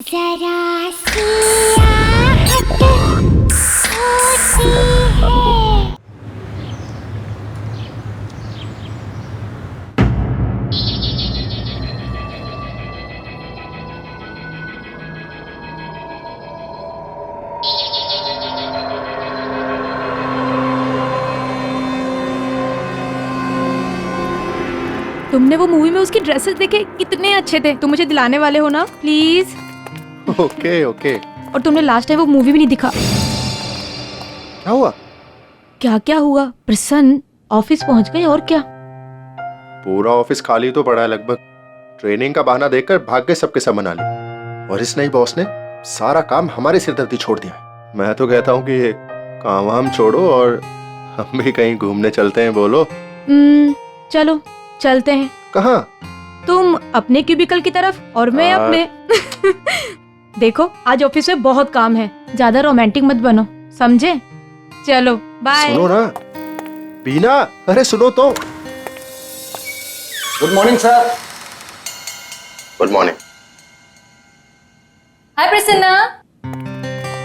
जरा सी आहट होती है। तुमने वो मूवी में उसकी ड्रेसेस देखे, कितने अच्छे थे। तुम मुझे दिलाने वाले हो ना, प्लीज। Okay okay. और तुमने लास्ट टाइम वो मूवी भी नहीं दिखा। क्या हुआ? क्या क्या हुआ? प्रसन्न ऑफिस पहुंच गए और क्या? पूरा ऑफिस खाली तो पड़ा है लगभग। ट्रेनिंग का बहाना देकर भाग गए सबके सब मना ली। और इस नई बॉस ने सारा काम हमारे सिरदर्दी छोड़ दिया। मैं तो कहता हूँ कि ये काम वाम छोड़ो और हम भी कहीं घूमने चलते हैं। बोलो चलो चलते हैं। कहाँ? तुम अपने क्यूबिकल की तरफ और मैं अपने। देखो आज ऑफिस में बहुत काम है, ज्यादा रोमांटिक मत बनो, समझे? चलो बाय। सुनो ना बीना, अरे सुनो तो। Good morning sir. Good morning. Hi Prasanna.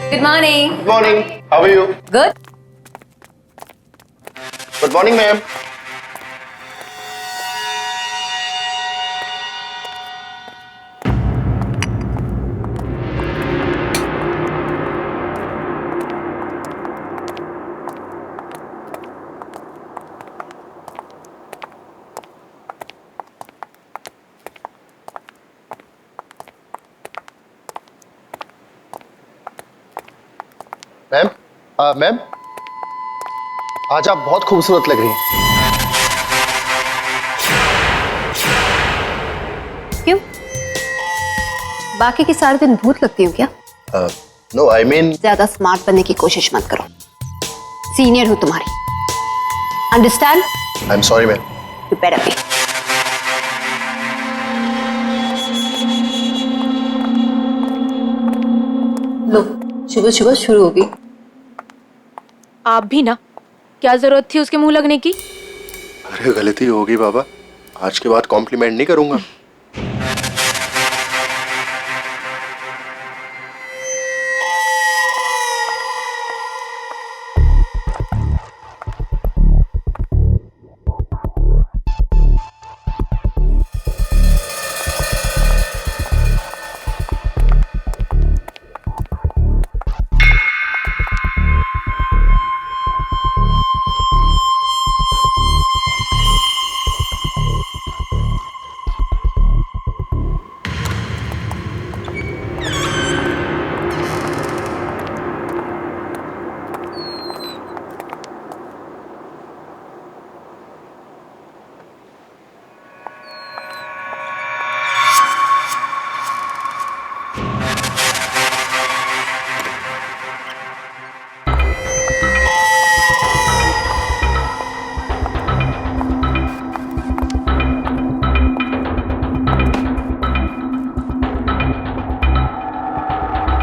Good morning. Good morning, how are you? Good. Good morning ma'am. Ma'am, ma'am आज आप बहुत खूबसूरत लग रही हैं। क्यों? बाकी के सारे दिन भूत लगती हूँ क्या? नो आई मीन ज्यादा स्मार्ट बनने की कोशिश मत करो। सीनियर हूँ तुम्हारी। Understand? I am sorry ma'am. You better be. लो, सुबह सुबह शुरू होगी। आप भी ना, क्या जरूरत थी उसके मुंह लगने की? अरे गलती होगी बाबा, आज के बाद कॉम्प्लीमेंट नहीं करूंगा।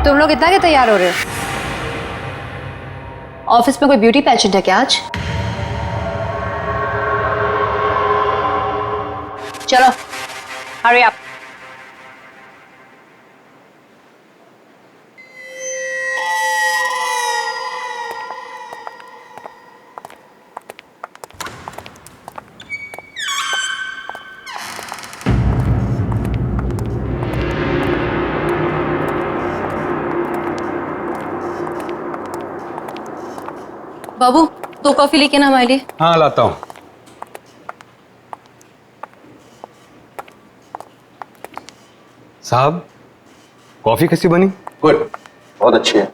तुम लोग इतना क्या तैयार हो रहे हो? ऑफिस में कोई ब्यूटी पेजेंट है क्या आज? चलो, हरी अप। बाबू, 2 कॉफी लेके ना हमारे लिए। हाँ लाता हूँ। साहब, कॉफी कैसी बनी? गुड, बहुत अच्छी है।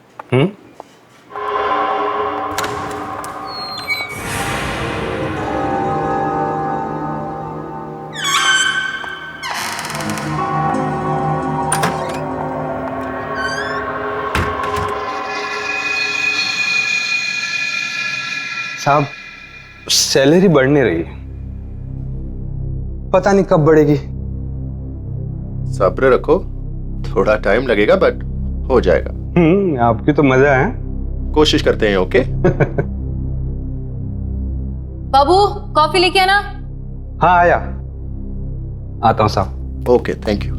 साहब, सैलरी बढ़ नहीं रही, पता नहीं कब बढ़ेगी। सब्र रखो, थोड़ा टाइम लगेगा बट हो जाएगा। आपकी तो मजा है। कोशिश करते हैं। ओके बाबू, कॉफी लेके आना। हाँ आया, आता हूँ साहब। Okay, thank you.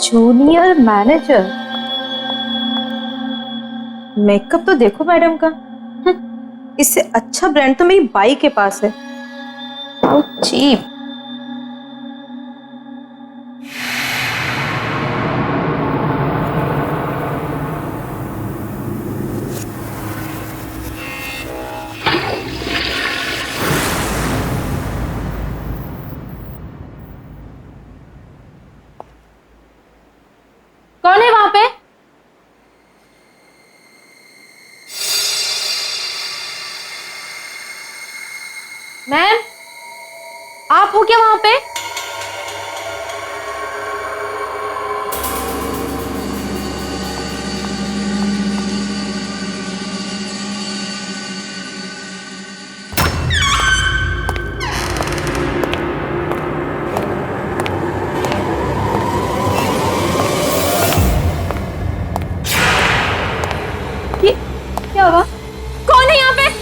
Junior manager. Makeup तो देखो मैडम का, इससे अच्छा ब्रांड तो मेरी बाई के पास है। चीप। कौन है वहां पे? मैम, आप हो क्या वहां पे? क्या हुआ? कौन है यहाँ पे?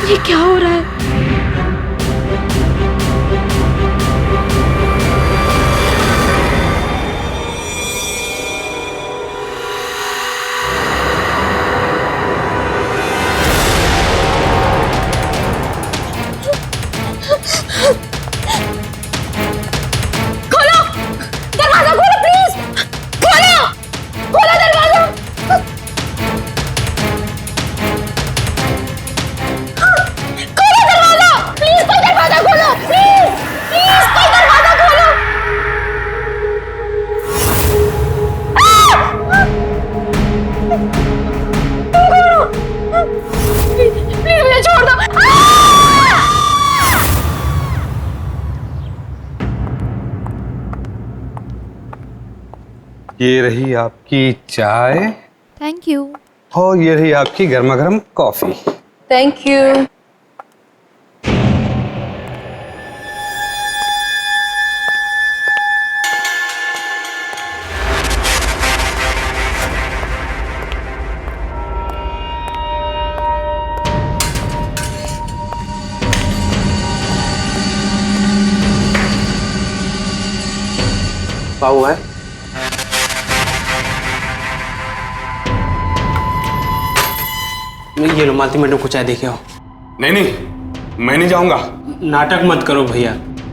ये क्या हो रहा है? खोलो! दरवाजा खोलो प्लीज! खोलो! खोलो दरवाजा! खोलो दरवाजा! प्लीज कोई दरवाजा खोलो! प्लीज! प्लीज कोई दरवाजा खोलो! प्लीज मुझे छोड़ दो! ये रही आपकी चाय थैंक यू। और ये रही आपकी गर्मा गर्म कॉफी। Thank you. क्या हुआ है? ये लो मालती मैडम को चाय देके आओ। नहीं नहीं, मैं नहीं जाऊंगा। नाटक मत करो भैया।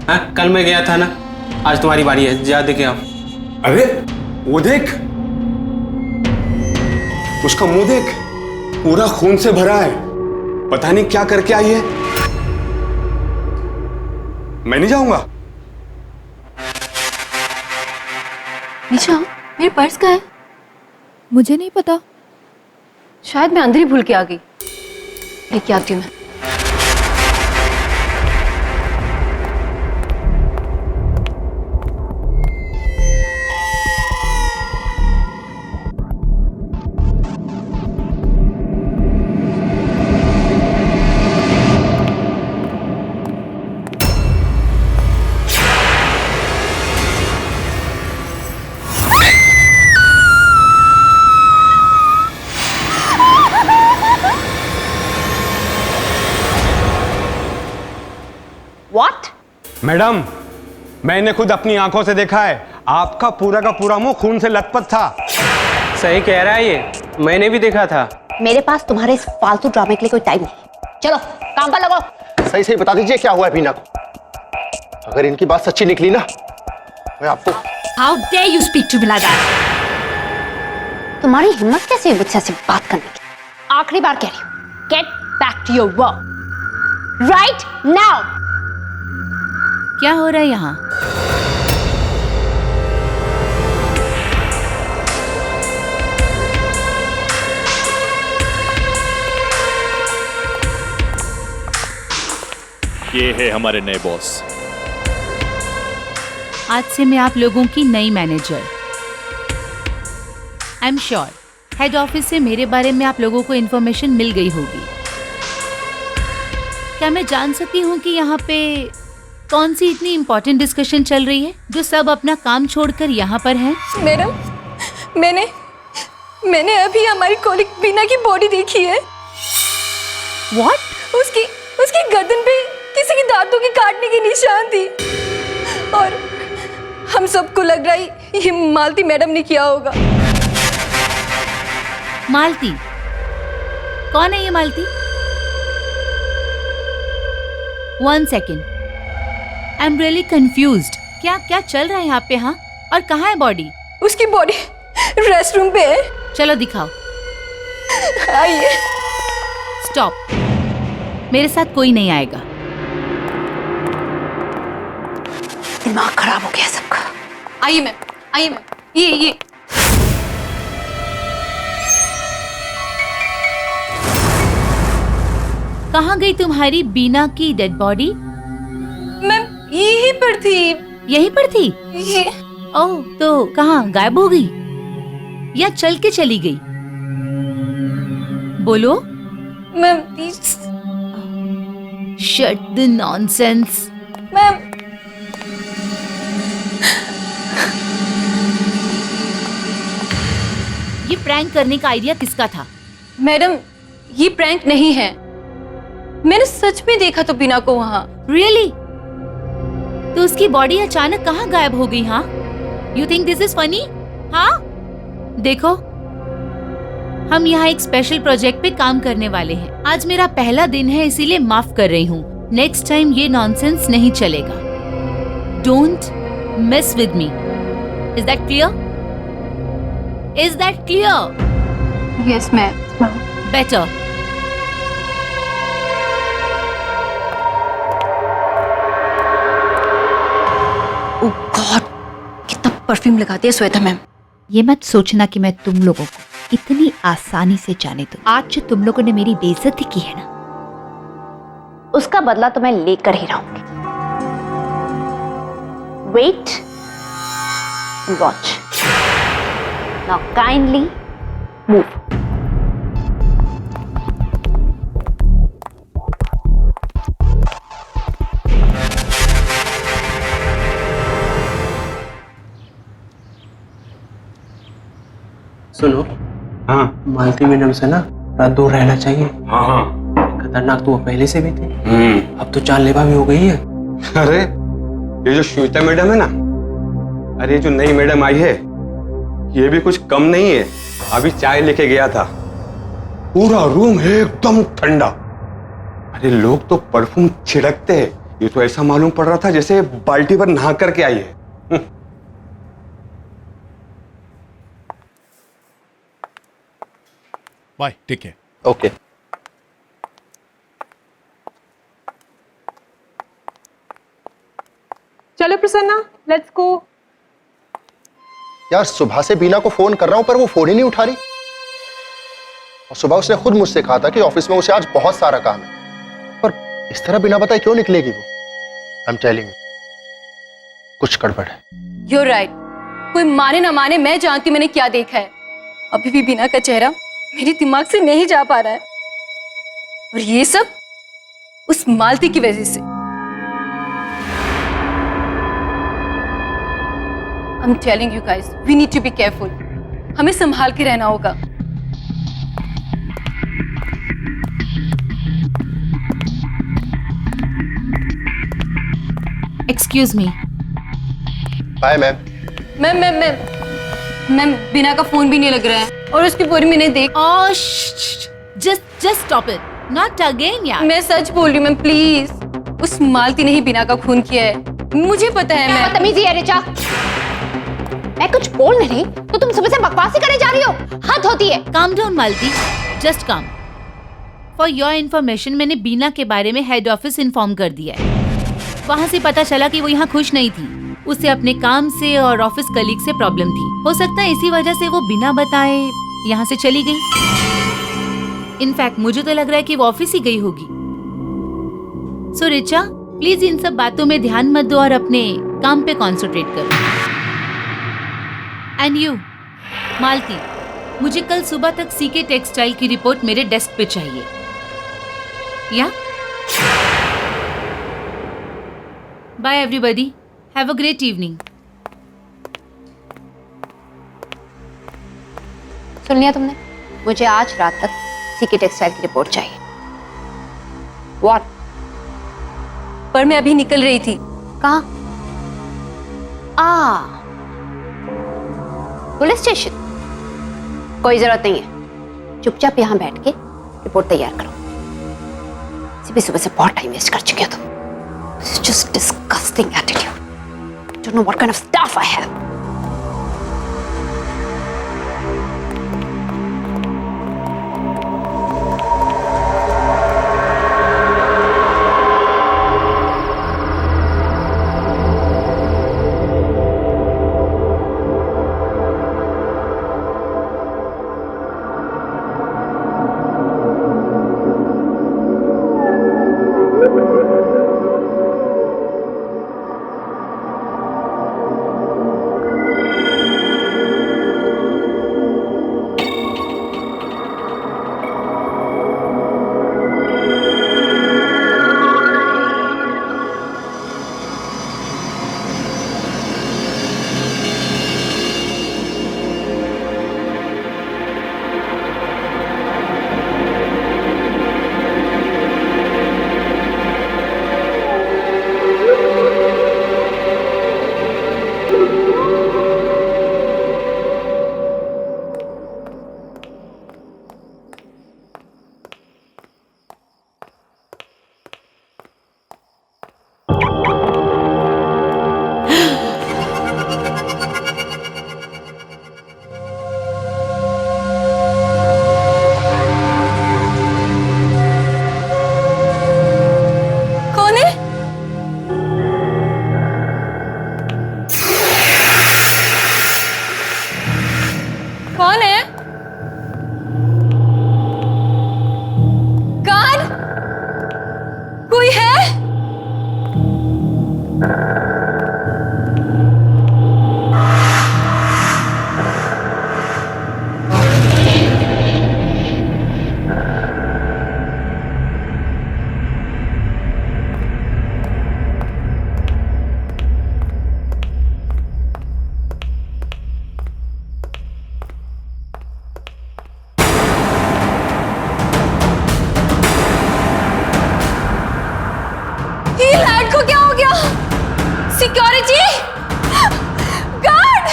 हाँ, कल मैं गया था ना, आज तुम्हारी बारी है, जा देके आओ। अरे वो देख, उसका मुंह देख, पूरा खून से भरा है। पता नहीं क्या करके आई है। मैं नहीं जाऊंगा। निशा, मेरे पर्स कहाँ है? मुझे नहीं पता। शायद मैं अंदर ही भूल के आ गई। लेके आती हूँ मैं। What? मैडम, मैंने खुद अपनी आंखों से देखा है, आपका पूरा का पूरा मुंह खून से लथपथ था। सही कह रहा है ये, मैंने भी देखा था। मेरे पास तुम्हारे इस फालतू ड्रामे के लिए कोई टाइम नहीं। चलो काम पर लगो। सही सही बता दीजिए क्या हुआ है बीना को। अगर इनकी बात सच्ची निकली ना, मैं आपको। How dare you speak to me like that? तुम्हारी हिम्मत कैसे हुई मुझसे ऐसे बात करने की? आखिरी बार कह रही हूँ, get back to your work right now. क्या हो रहा है यहाँ? ये है हमारे नए बॉस। आज से मैं आप लोगों की नई manager. I am sure head office से मेरे बारे में आप लोगों को इन्फॉर्मेशन मिल गई होगी। क्या मैं जान सकती हूँ कि यहाँ पे कौन सी इतनी इम्पोर्टेंट डिस्कशन चल रही है जो सब अपना काम छोड़कर यहाँ पर हैं? मैडम, मैंने अभी हमारी कॉलीग बीना की बॉडी देखी है। व्हाट? उसकी गर्दन पे किसी की दांतों के काटने की निशान थी और हम सबको लग रहा है ये मालती मैडम ने किया होगा। मालती? कौन है ये Malti? One second, I am really confused. क्या चल रहा है यहाँ पे? हाँ, और कहाँ है बॉडी? उसकी बॉडी रेस्ट रूम पे है। चलो दिखाओ। आइए। स्टॉप, मेरे साथ कोई नहीं आएगा। दिमाग खराब हो गया सबका। आइए मैम, ये कहाँ गई तुम्हारी बीना की डेड बॉडी? मैम यहीं पर थी। यहीं पर थी? ये ओह, तो कहाँ गायब हो गई या चल के चली गई? बोलो। Ma'am please. Shut the nonsense. Ma'am ये प्रैंक करने का आइडिया किसका था? मैडम, ये प्रैंक नहीं है। मैंने सच में देखा तो बीना को वहाँ। रियली? तो उसकी बॉडी अचानक कहाँ गायब हो गई? हाँ, you think this is funny? हाँ, देखो, हम यहाँ एक स्पेशल प्रोजेक्ट पे काम करने वाले हैं। आज मेरा पहला दिन है, इसीलिए माफ कर रही हूँ। नेक्स्ट टाइम ये नॉनसेंस नहीं चलेगा। Don't mess with me. Is that clear? Is that clear? Yes ma'am. Better. Oh God, कितना परफ्यूम लगाती है श्वेता मैम। ये मत सोचना कि मैं तुम लोगों को इतनी आसानी से जाने दूं। आज जो तुम लोगों ने मेरी बेइज्जती की है ना, उसका बदला तो मैं लेकर ही रहूंगी। Wait and watch. Now kindly move. सुनो, हाँ मालती मैडम से ना थोड़ा दूर रहना चाहिए। हाँ हाँ। खतरनाक तो वो पहले से भी थे, अब तो जानलेवा भी हो गई है। अरे ये जो श्वेता मैडम है ना, अरे जो नई मैडम आई है, ये भी कुछ कम नहीं है। अभी चाय लेके गया था, पूरा रूम एकदम ठंडा। अरे लोग तो परफ्यूम छिड़कते हैं, ये तो ऐसा मालूम पड़ रहा था जैसे बाल्टी पर नहा करके आई है। Bye, take care. ओके। चलो प्रसन्ना, लेट्स गो। यार सुबह से बीना को फोन कर रहा हूं पर वो फोन ही नहीं उठा रही। और सुबह उसने खुद मुझसे कहा था कि ऑफिस में उसे आज बहुत सारा काम है, पर इस तरह बिना बताए क्यों निकलेगी वो? आई एम टेलिंग यू, कुछ गड़बड़ है। You're right. कोई माने ना माने, मैं जानती हूँ मैंने क्या देखा है। अभी भी बीना का चेहरा मेरे दिमाग से नहीं जा पा रहा है, और ये सब उस मालती की वजह से। I'm telling you guys, we need to be careful. हमें संभाल के रहना होगा। Excuse me. Bye ma'am. Ma'am Bina का फोन भी नहीं लग रहा है, और उसकी पूरी मैंने देख। Oh, just stop it. Not again, यार। मैं सच बोल रही हूँ मैम, प्लीज। उस मालती ने ही बीना का खून किया है, मुझे पता है। क्या मैं बदतमीजी है रिचा। मैं कुछ बोल नहीं तो तुम सुबह से बकवास ही करे जा रही हो। हद होती है। Calm down, Malti. Just calm. For your information, मैंने बीना के बारे में हेड ऑफिस इन्फॉर्म कर दिया है। वहाँ से पता चला कि वो यहाँ खुश नहीं थी। उसे अपने काम से और ऑफिस कलीग से प्रॉब्लम थी। हो सकता है इसी वजह से वो बिना बताए यहाँ से चली गई। इनफैक्ट मुझे तो लग रहा है कि वो ऑफिस ही गई होगी। सो रिचा, प्लीज इन सब बातों में ध्यान मत दो और अपने काम पे कॉन्सेंट्रेट करो। एंड यू मालती, मुझे कल सुबह तक सीके टेक्सटाइल की रिपोर्ट मेरे डेस्क पे चाहिए। Yeah bye everybody, have a great evening. सुन लिया तुमने? मुझे आज रात तक सीके टेक्सटाइल की रिपोर्ट चाहिए। व्हाट? पर मैं अभी निकल रही थी। कहाँ? Police station? कोई जरूरत नहीं है, चुपचाप यहाँ बैठ के रिपोर्ट तैयार करो। सुबह सुबह से बहुत टाइम वेस्ट कर चुके हो तुम। This is just disgusting attitude. Don't know what kind of staff I have. कौन है? कौन? कोई है? ये लैड को क्या हो गया? Security guard!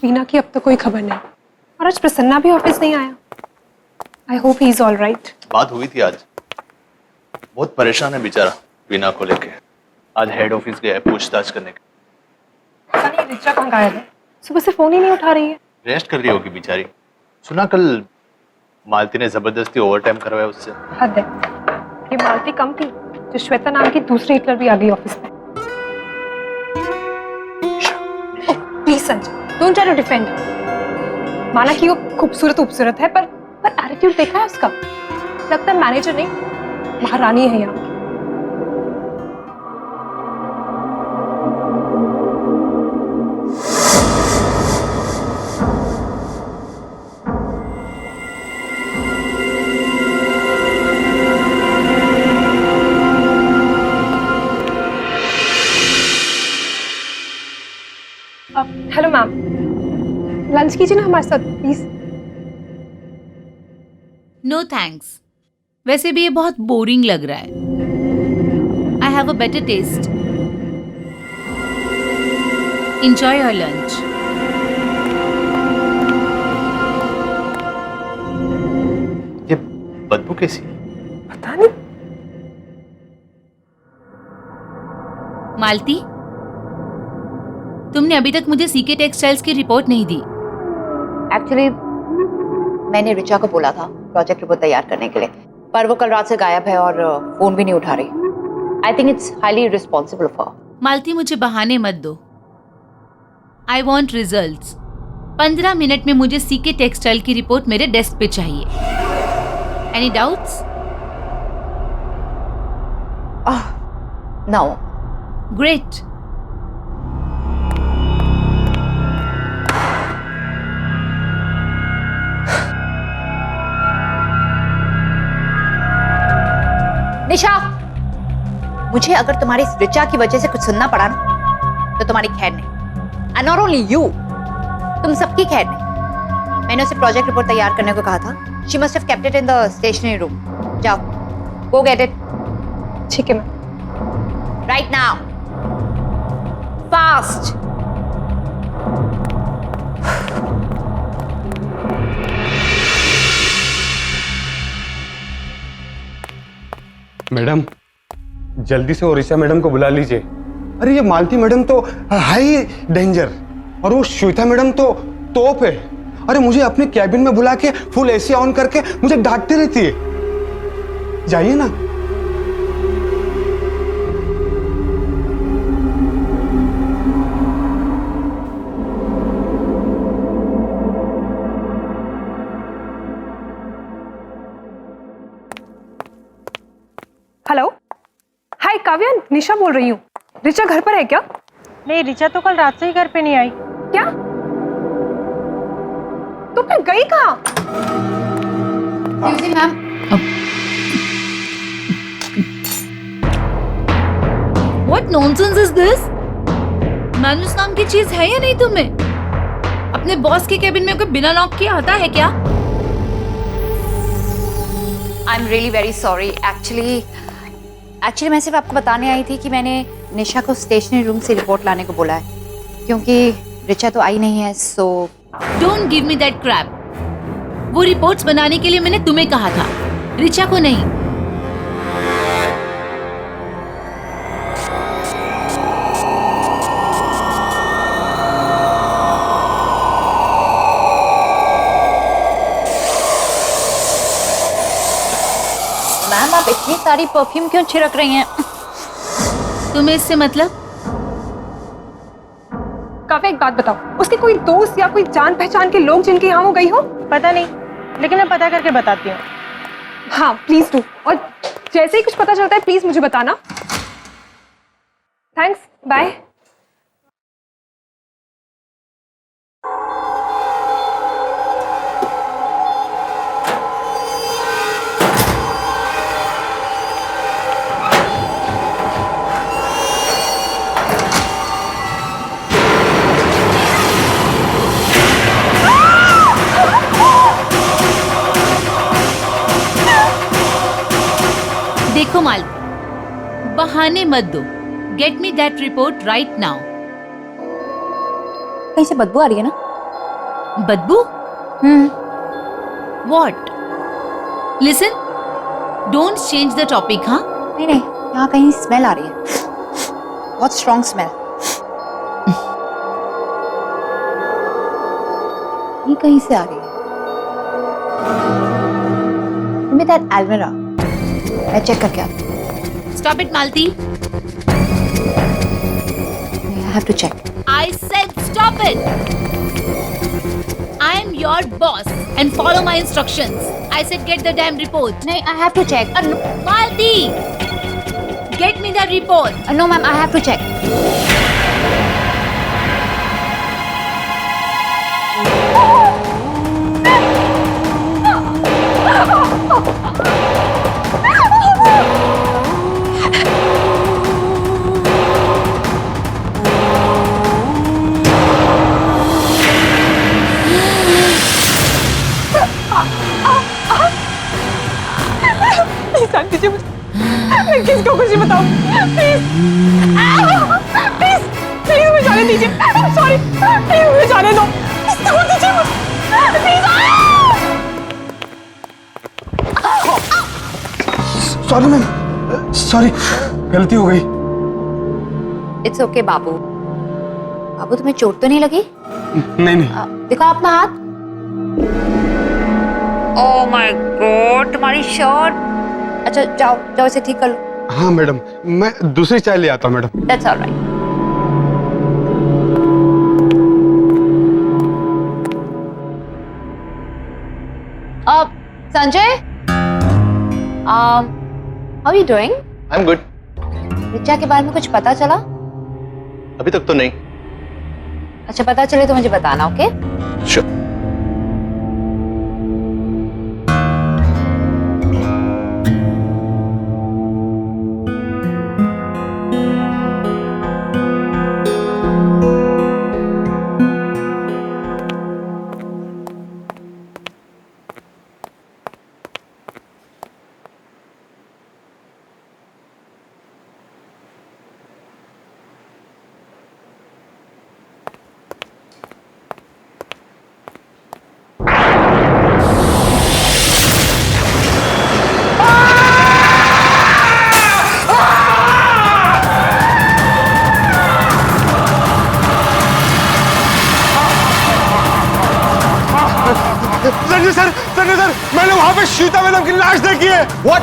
वीना की अब तक कोई खबर नहीं, और आज प्रसन्ना भी ऑफिस नहीं आया। I hope he is all right. बात हुई थी आज, बहुत परेशान है बेचारा वीना को लेके। आज हेड ऑफिस गया है पूछताछ करने के। पता नहीं रिचा कहाँ गायब है, सुबह से फोन ही नहीं उठा रही है। रेस्ट कर रही होगी बेचारी। सुना कल मालती ने जबरदस्ती ओवरटाइम करवाया उससे। हद है, ये मालती कम थी जो श्वेता नाम की दूसरी हिटलर भी आ गई ऑफिस में। Please Sanjay, don't try to defend. माना कि वो खूबसूरत है, पर एटीट्यूड देखा है उसका? लगता है मैनेजर नहीं महारानी है यहाँ की। हेलो मैम, लंच कीजिए ना हमारे साथ प्लीज। नो थैंक्स, वैसे भी ये बहुत बोरिंग लग रहा है। I have a better taste. Enjoy your lunch. ये बदबू कैसी है? पता नहीं। मालती, तुमने अभी तक मुझे सीके टेक्सटाइल्स की रिपोर्ट नहीं दी। एक्चुअली मैंने रिचा को बोला था प्रोजेक्ट रिपोर्ट तैयार करने के लिए, पर वो कल रात से गायब है और फोन भी नहीं उठा रही। I think it's highly responsible of her. Malti, मुझे बहाने मत दो। I want results. 15 मिनट में मुझे सीके टेक्सटाइल की रिपोर्ट मेरे डेस्क पे चाहिए। Any doubts? नो। ग्रेट। निशा, मुझे अगर तुम्हारी इस रिचा की वजह से कुछ सुनना पड़ा ना, तो तुम्हारी खैर नहीं। एंड नॉट ओनली यू, तुम सबकी खैर नहीं। मैंने उसे प्रोजेक्ट रिपोर्ट तैयार करने को कहा था। She must have kept it in the stationery room. जाओ, गो गेट इट। ठीक है ma'am. Right now, fast. Madam, जल्दी से ओरिसा मैडम को बुला लीजिए। अरे ये मालती मैडम तो हाई डेंजर, और वो श्वेता मैडम तो तोप है। अरे मुझे अपने कैबिन में बुला के फुल एसी ऑन करके मुझे डांटती रहती है। जाइए ना। हेलो, हाय काव्या, निशा बोल रही हूँ। रिचा घर पर है क्या? नहीं, रिचा तो कल रात से ही घर पे नहीं आई। क्या? तो फिर गई कहाँ? Ma'am, What nonsense is this? मैनुस नाम की चीज है या नहीं तुम्हें? अपने बॉस के केबिन में कोई बिना लॉक किए आता है क्या? आई am really very sorry. Actually मैं सिर्फ आपको बताने आई थी कि मैंने निशा को स्टेशनरी रूम से रिपोर्ट लाने को बोला है, क्योंकि रिचा तो आई नहीं है। सो Don't give me that crap. वो रिपोर्ट्स बनाने के लिए मैंने तुम्हें कहा था, रिचा को नहीं। मैम, आप इतनी सारी परफ्यूम क्यों छिड़क रही हैं? तुम्हें इससे मतलब? काव्या, एक बात बताओ, उसके कोई दोस्त या कोई जान पहचान के लोग जिनके यहाँ वो गई हो? पता नहीं, लेकिन मैं पता करके बताती हूँ। हाँ प्लीज डू, और जैसे ही कुछ पता चलता है प्लीज मुझे बताना। Thanks, bye. देखो माल, बहाने मत दो। Get me that report right now. कहीं से बदबू आ रही है ना? बदबू? What? Listen, don't change the topic, हाँ? नहीं नहीं, यहाँ कहीं स्मेल आ रही है, बहुत स्ट्रॉन्ग स्मेल। ये कहीं से आ रही है। Give me that almirah, मैं चेक करके आती हूँ। Stop it, Malti. I have to check. I said stop it. I am your boss and follow my instructions. I said get the damn report. नहीं, I have to check. No, Malti, get me the report. no ma'am, I have to check. Please जान दीजिए मुझे, मैं किसको कुछ नहीं बताऊं। Please please please मुझे जाने दीजिए। सॉरी, प्लीज मुझे जाने दो। प्लीज छोड़ दीजिए मुझे, प्लीज। सॉरी मैम, सॉरी, गलती हो गई। It's okay बाबू, बाबू तुम्हें चोट तो नहीं लगी? नहीं नहीं। दिखाओ अपना हाथ। ओह माय गॉड, तुम्हारी शर्ट। अच्छा जाओ जाओ इसे ठीक कर लो। हाँ मैडम, मैं दूसरी चाय ले आता हूँ मैडम। That's alright. अब Sanjay, how you doing? I am good. Richa के बारे में कुछ पता चला? अभी तक तो नहीं। अच्छा पता चले तो मुझे बताना, ओके? श्योर। संजय सर, मैंने वहां पे श्वेता मैडम की लाश देखी है। व्हाट?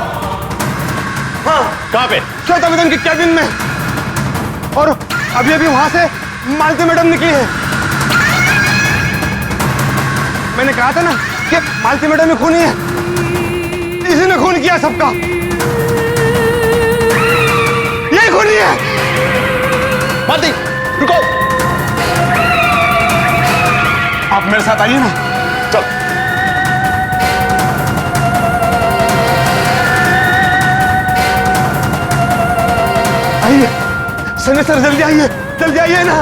हाँ, कहाँ पे? श्वेता मैडम की कैबिन में। और अभी अभी वहां से मालती मैडम निकली है। मैंने कहा था ना कि मालती मैडम में खूनी है। इसी ने खून किया सबका। ये खूनी है। मालती, रुको। आप मेरे साथ आइए ना। चल। आइए संजय सर, जल्दी आइए ना।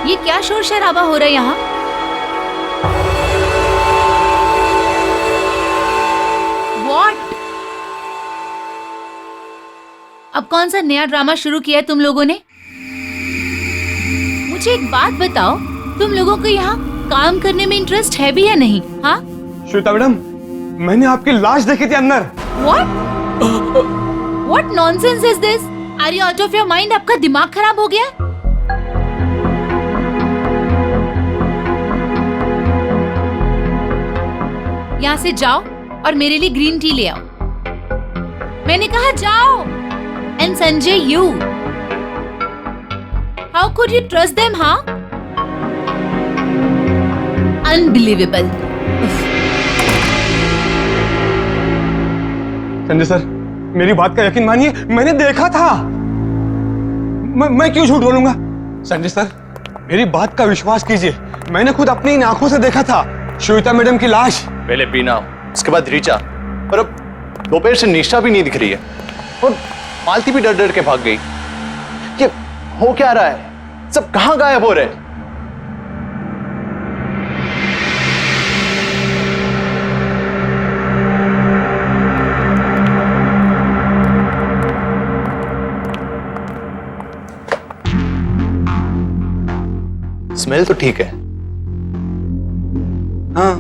ये क्या शोर शराबा हो रहा है यहाँ? What? अब कौन सा नया ड्रामा शुरू किया है तुम लोगों ने? मुझे एक बात बताओ, तुम लोगों को यहाँ काम करने में इंटरेस्ट है भी या नहीं? हाँ? श्वेता मैडम, मैंने आपकी लाश देखी थी अंदर। What? What nonsense is this? Are you out of your mind? आपका दिमाग खराब हो गया? यहाँ से जाओ और मेरे लिए ग्रीन टी ले आओ। मैंने कहा जाओ। And Sanjay, you. How could you trust them, huh? Unbelievable. Sanjay sir, मेरी बात का यकीन मानिए, मैंने देखा था। मैं क्यों झूठ बोलूंगा? संजय सर, मेरी बात का विश्वास कीजिए, मैंने खुद अपनी इन आंखों से देखा था श्वेता मैडम की लाश। पहले बीना, उसके बाद रीचा, और अब दोपहर से निशा भी नहीं दिख रही है, और मालती भी डर डर के भाग गई। ये हो क्या रहा है? सब कहां गायब हो रहे हैं? स्मेल तो ठीक है। हाँ,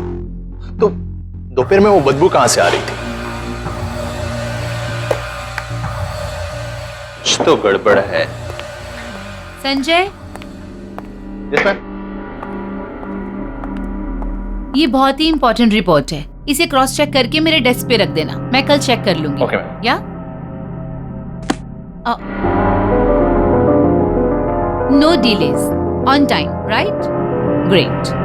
तो दोपहर में वो बदबू कहां से आ रही थी? कुछ तो गड़बड़ है। Sanjay, yes ma'am. ये बहुत ही इंपॉर्टेंट रिपोर्ट है। इसे क्रॉस चेक करके मेरे डेस्क पे रख देना, मैं कल चेक कर लूंगी। Okay ma'am. Yeah? No delays, on time, right? Great.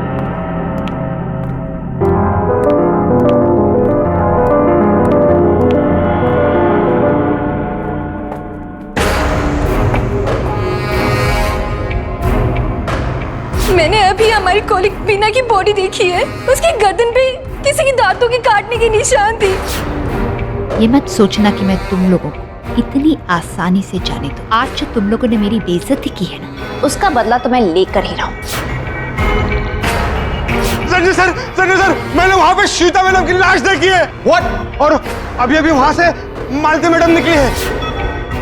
मैंने अभी हमारी कॉलिग बीना की बॉडी देखी है। उसकी गर्दन पे किसी की दांतों के काटने के निशान थी। ये मत सोचना कि मैं तुम लोगों को इतनी आसानी से जाने दूं। आज जो तुम लोगों ने मेरी बेइज्जती की है ना, उसका बदला तो मैं लेकर ही रहूं। संजय सर, मैंने वहां पे श्वेता मैडम की लाश देखी है। व्हाट? और अभी अभी वहां से मालती मैडम निकली है।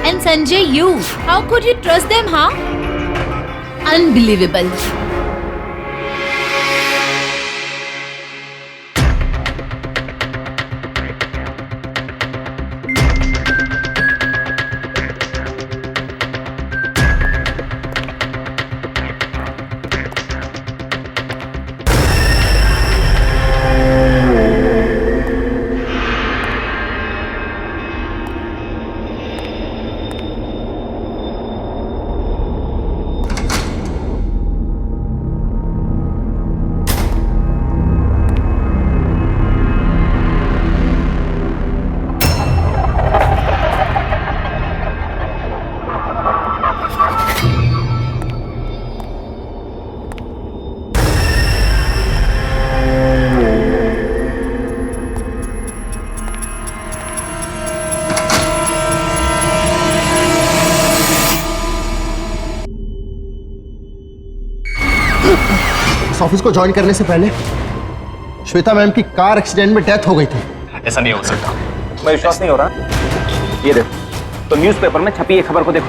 And Sanjay, you. How could you trust them, huh? Unbelievable. इस ऑफिस को ज्वाइन करने से पहले श्वेता मैम की कार एक्सीडेंट में डेथ हो गई थी। ऐसा नहीं हो सकता, मैं विश्वास नहीं हो रहा। ये देखो, तो न्यूज़पेपर में छपी ये खबर को देखो।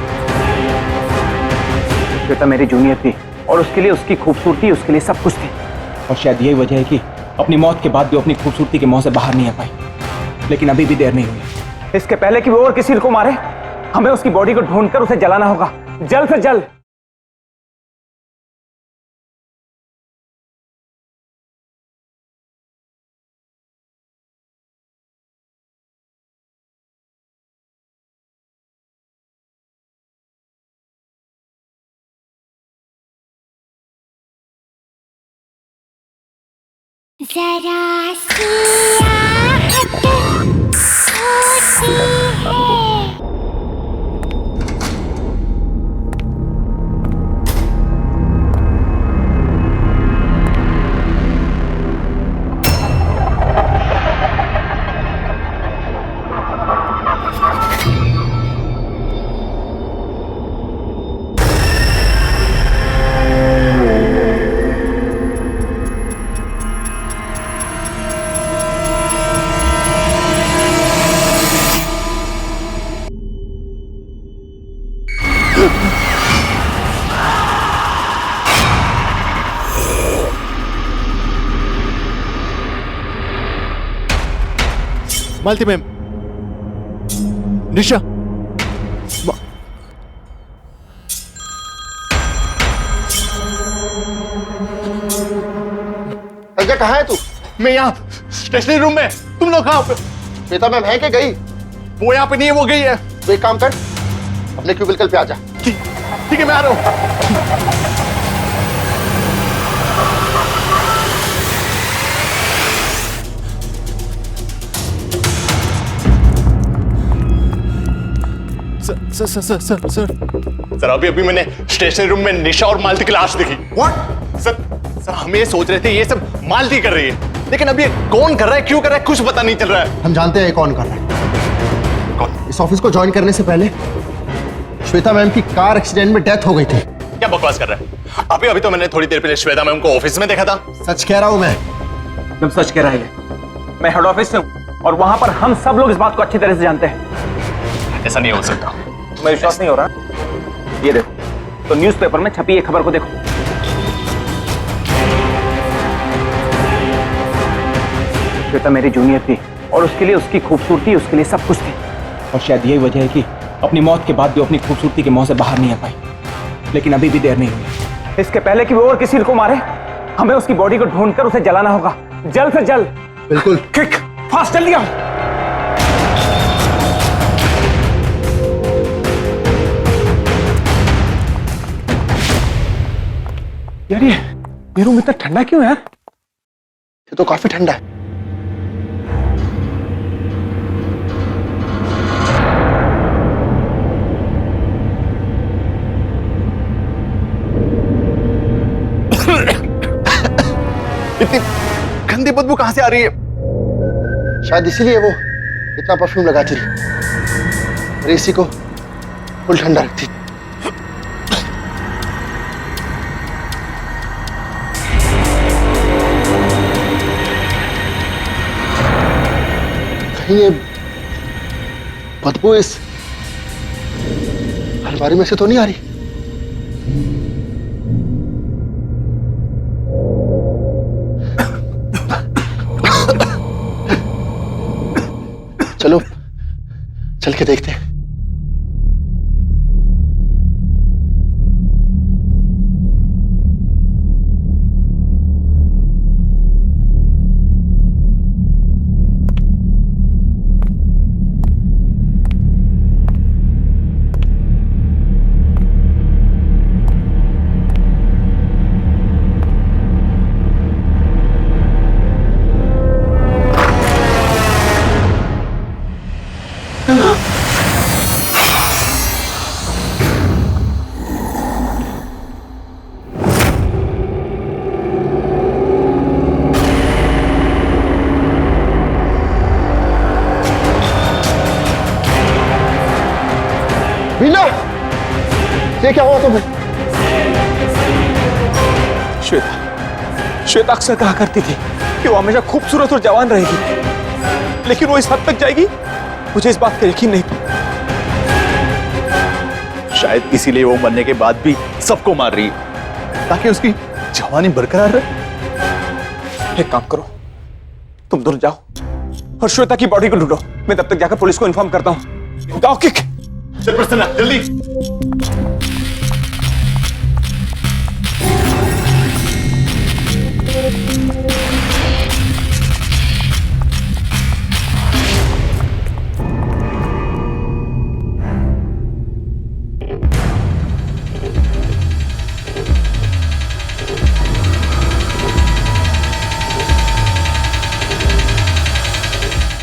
श्वेता मेरी जूनियर थी और उसके लिए उसकी खूबसूरती, उसके लिए सब कुछ थी। और शायद यही वजह है कि अपनी मौत के बाद भी अपनी खूबसूरती के मुंह से बाहर नहीं आ पाई। लेकिन अभी भी देर नहीं हुई। इसके पहले कि वो और किसी को मारे, हमें उसकी बॉडी को ढूंढकर उसे जलाना होगा, जल्द से जल्द। जरा सी आहट होती है। मालती मैम, निशा, संजय कहाँ है तू? मैं यहाँ स्टेशनरी रूम में। तुम लोग कहाँ पे? श्वेता मैम है कि गई? वो यहाँ पे नहीं है, वो गई है। तो एक काम कर, अपने क्यूबिकल पे आ जा। ठीक है, मैं आ रहा हूँ। सर अभी मैंने स्टेशनरी रूम में निशा और मालती की लाश देखी। व्हाट? सर हम ये सोच रहे थे ये सब मालती कर रही है, लेकिन अब ये कौन कर रहा है, क्यों कर रहा है, कुछ पता नहीं चल रहा है। हम जानते हैं कौन कर रहा है। कौन? इस ऑफिस को ज्वाइन करने से पहले श्वेता मैम की कार एक्सीडेंट में डेथ हो गई थी। क्या बकवास कर रहा है? अभी तो मैंने थोड़ी देर पहले श्वेता मैम को ऑफिस में देखा था। सच कह रहा हूं मैं। तुम सच कह रहा है। मैं हेड ऑफिस से हूँ और वहां पर हम सब लोग इस बात को अच्छी तरह से जानते हैं। ऐसा नहीं हो सकता, मैं विश्वास नहीं हो रहा। ये देखो, तो न्यूज़पेपर में छपी ये खबर को देखो। श्वेता मेरी जूनियर थी और उसके लिए उसकी खूबसूरती, उसके लिए सब कुछ थी। और शायद यही वजह है कि अपनी मौत के बाद भी अपनी खूबसूरती के मुंह से बाहर नहीं आ पाई। लेकिन अभी भी देर नहीं हुई। इसके पहले कि वो और किसी को मारे, हमें उसकी बॉडी को ढूंढकर उसे जलाना होगा, जल्द से जल्द। बिल्कुल। क्विक, फास्ट, जल्दी आओ। यार ये रूम इतना ठंडा क्यों है यार? ये तो काफी ठंडा है। इतनी गंदी बदबू कहां से आ रही है? शायद इसीलिए वो इतना परफ्यूम लगाती रही और एसी को फुल ठंडा रखती। कहीं ये बदबू इस अलमारी में से तो नहीं आ रही? चलो चल के देखते हैं। मीना, ये क्या हुआ तुम्हें? श्वेता श्वेता अक्सर कहा करती थी कि वो हमेशा खूबसूरत और जवान रहेगी, लेकिन वो इस हद तक जाएगी, मुझे इस बात का यकीन नहीं। शायद इसीलिए वो मरने के बाद भी सबको मार रही है, ताकि उसकी जवानी बरकरार रहे। एक काम करो, तुम दोनों जाओ और श्वेता की बॉडी को ढूंढो। मैं तब तक जाकर पुलिस को इन्फॉर्म करता हूं। जाओ किक। चल प्रसन्ना, जल्दी।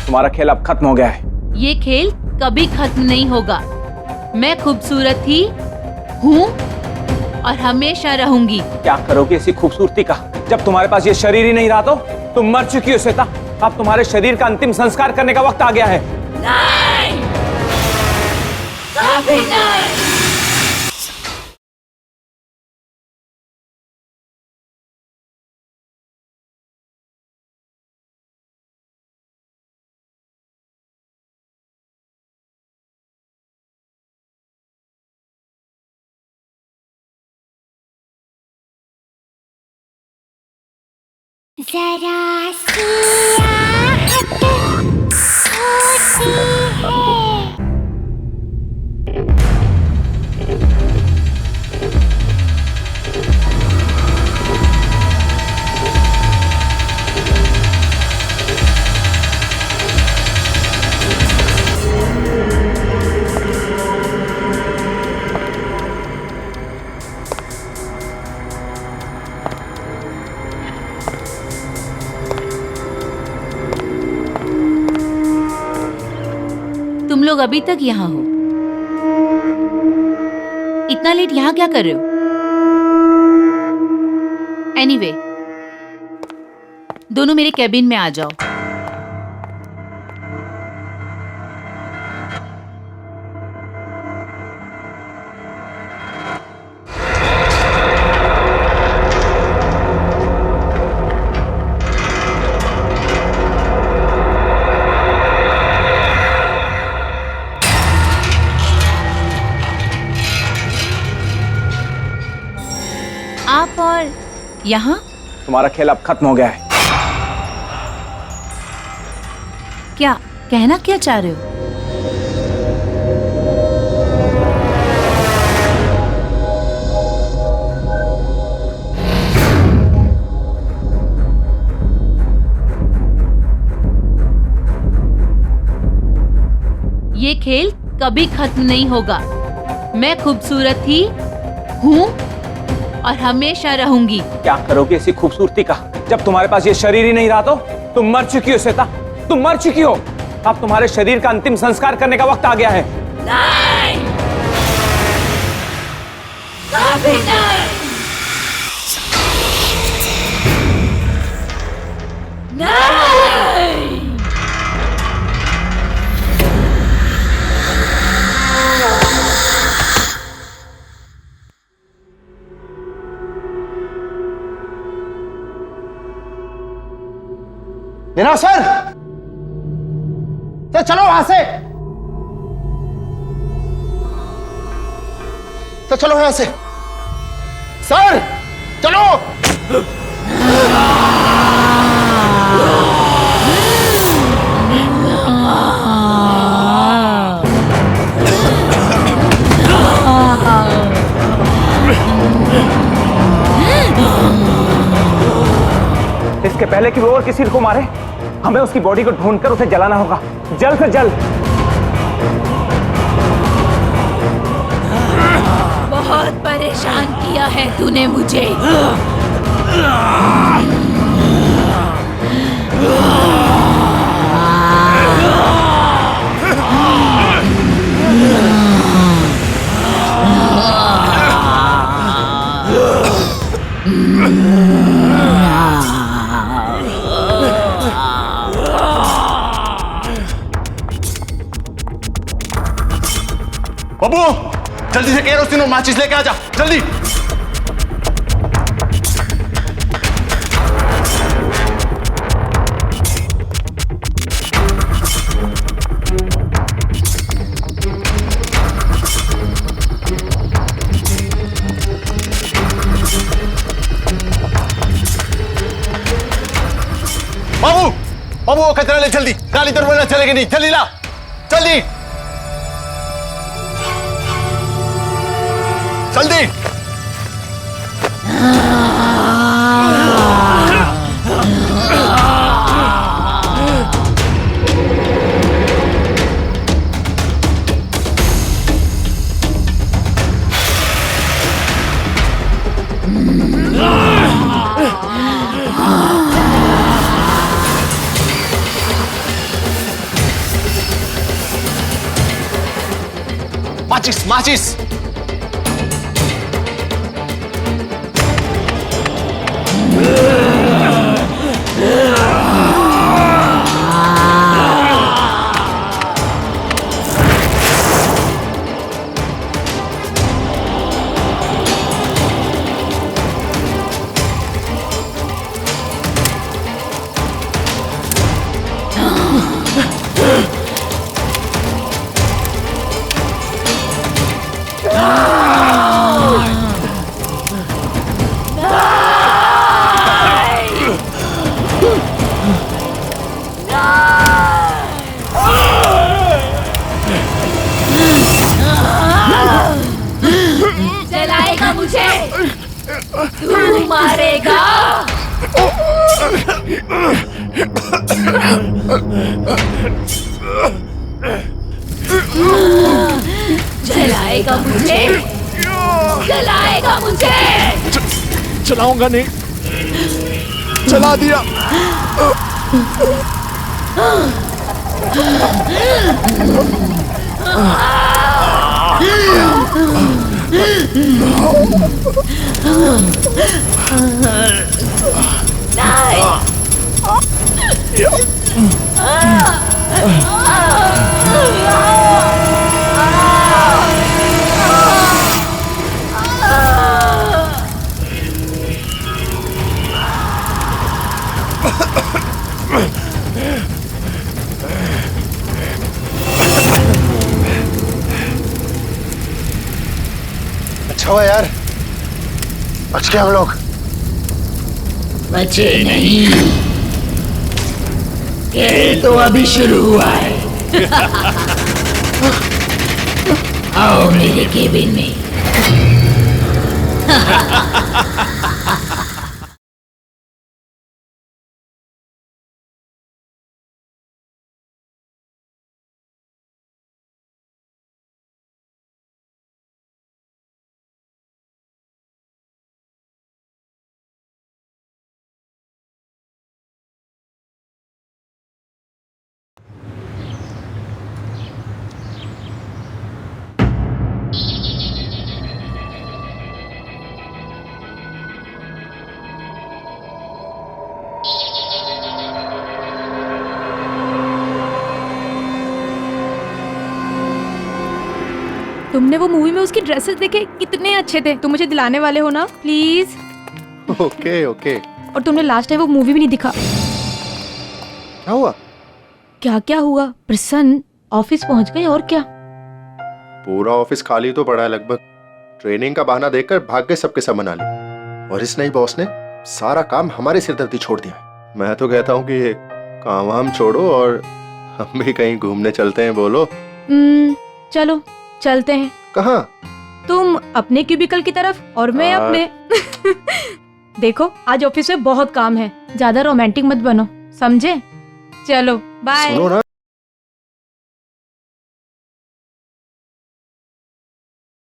तुम्हारा खेल अब खत्म हो गया है। ये खेल कभी खत्म नहीं होगा। मैं खूबसूरत थी, हूँ और हमेशा रहूंगी। क्या करोगे ऐसी खूबसूरती का? जब तुम्हारे पास ये शरीर ही नहीं रहा तो तुम मर चुकी हो श्वेता। अब तुम्हारे शरीर का अंतिम संस्कार करने का वक्त आ गया है। नहीं, कभी नहीं। जरा सी आहट होती है। तुम लोग अभी तक यहाँ हो? इतना लेट यहाँ क्या कर रहे हो? एनीवे, दोनों मेरे कैबिन में आ जाओ। आप और यहाँ? तुम्हारा खेल अब खत्म हो गया है। क्या कहना क्या चाह रहे हो? ये खेल कभी खत्म नहीं होगा। मैं खूबसूरत थी, हूँ और हमेशा रहूंगी। क्या करोगे ऐसी खूबसूरती का? जब तुम्हारे पास ये शरीर ही नहीं रहा तो तुम मर चुकी हो श्वेता। तुम मर चुकी हो। अब तुम्हारे शरीर का अंतिम संस्कार करने का वक्त आ गया है। नहीं, कभी नहीं। नहीं। नीना सर, चलो वहां से। चलो यहां से सर, चलो। इसके पहले कि वो और किसी को मारे, हमें उसकी बॉडी को ढूंढकर उसे जलाना होगा, जल्द से जल्द। बहुत परेशान किया है तूने मुझे। बाबू, जल्दी से केरोसिन और माचिस लेके आ जा, जल्दी। जल्दी, गाली तो वरना चलेगी नहीं, जल्दी ला, जल्दी जल्दी। माचिस माचिस। जलाएगा मुझे, तू मारेगा। जलाएगा मुझे, जलाएगा मुझे। चलाऊंगा नहीं, चला दिया। अच्छा हुआ यार, बच गए हम लोग। बचे नहीं, खेल तो अभी शुरू हुआ है। आओ मेरे केबिन में। तुमने वो मूवी में उसकी ड्रेसेस देखे, कितने अच्छे थे। तुम मुझे दिलाने वाले हो ना प्लीज। Okay okay. और तुमने लास्ट टाइम वो मूवी भी नहीं दिखा। क्या हुआ? क्या क्या हुआ? प्रसन्न ऑफिस पहुंच गए और क्या? पूरा ऑफिस खाली तो पड़ा है लगभग। ट्रेनिंग का बहाना देकर भाग गए सबके सब मना लिए। और इस नई बॉस ने सारा काम हमारे सिरदर्दी छोड़ दिया है। मैं तो कहता हूँ कि ये काम वाम छोड़ो और हम भी कहीं घूमने चलते हैं। बोलो। चलो चलते हैं। कहाँ? तुम अपने क्यूबिकल की तरफ और मैं अपने। देखो आज ऑफिस में बहुत काम है, ज्यादा रोमांटिक मत बनो, समझे? चलो बाय। सुनो ना।